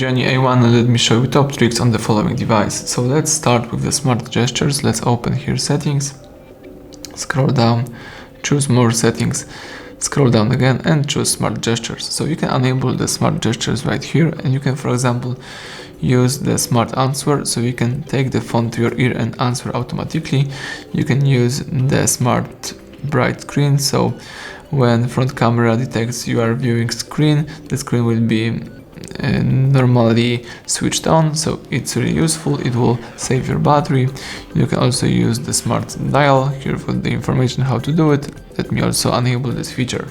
GIONEE A1, and let me show you top tricks on the following device. So let's start with the smart gestures. Let's open here settings, scroll down, choose more settings, scroll down again and choose smart gestures. So you can enable the smart gestures right here, and you can, for example, use the smart answer, so you can take the phone to your ear and answer automatically. You can use the smart bright screen, so when front camera detects you are viewing screen, the screen will be normally switched on, so it's really useful. It will save your battery. You can also use the smart dial here for the information how to do it. Let me also enable this feature.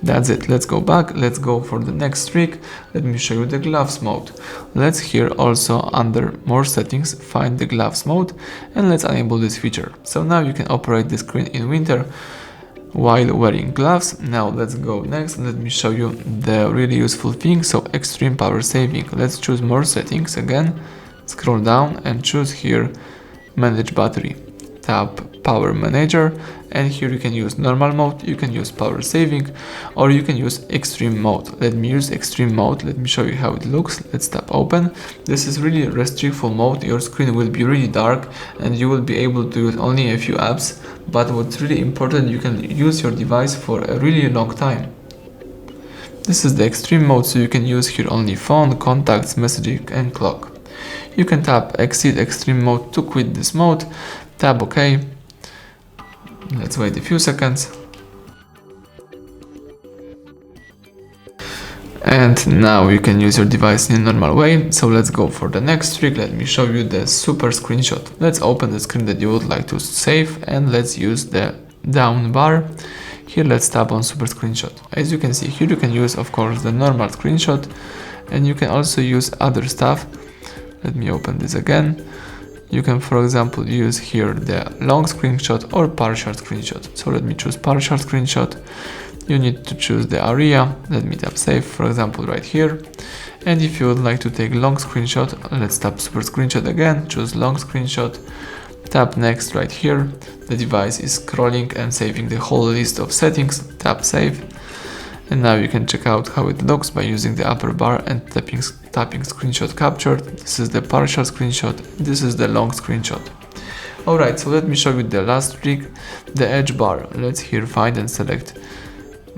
That's it. Let's go back. Let's go for the next trick. Let me show you the gloves mode. Let's here also under more settings find the gloves mode, and let's enable this feature. So now you can operate the screen in winter while wearing gloves. Now let's go next. Let me show you the really useful thing. So extreme power saving. Let's choose more settings again, scroll down and choose here manage battery. Tap power manager, and here you can use normal mode, you can use power saving, or you can use extreme mode. Let me use extreme mode. Let me show you how it looks. Let's tap open. This is really restrictful mode. Your screen will be really dark and you will be able to use only a few apps, but what's really important, you can use your device for a really long time. This is the extreme mode, so you can use here only phone, contacts, messaging and clock. You can tap exit extreme mode to quit this mode. Tap OK. Let's wait a few seconds. And now you can use your device in a normal way. So let's go for the next trick. Let me show you the super screenshot. Let's open the screen that you would like to save, and let's use the down bar. Here let's tap on super screenshot. As you can see here, you can use of course the normal screenshot, and you can also use other stuff. Let me open this again. You can, for example, use here the long screenshot or partial screenshot. So let me choose partial screenshot. You need to choose the area. Let me tap save, for example, right here. And if you would like to take long screenshot, let's tap super screenshot again, choose long screenshot, tap next right here. The device is scrolling and saving the whole list of settings. Tap save. And now you can check out how it looks by using the upper bar and tapping screenshot captured. This is the partial screenshot. This is the long screenshot. Alright, so let me show you the last trick, the edge bar. Let's here find and select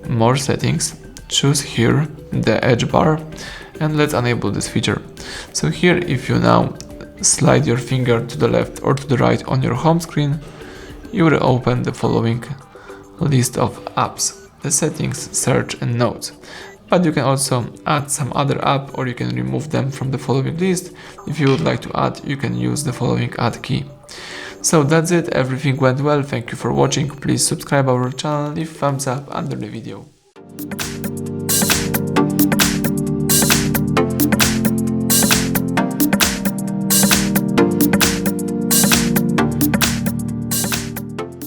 more settings. Choose here the edge bar and let's enable this feature. So here, if you now slide your finger to the left or to the right on your home screen, you will open the following list of apps: the settings, search and notes. But you can also add some other app, or you can remove them from the following list. If you would like to add, you can use the following add key. So that's it, everything went well. Thank you for watching. Please subscribe our channel, leave thumbs up under the video.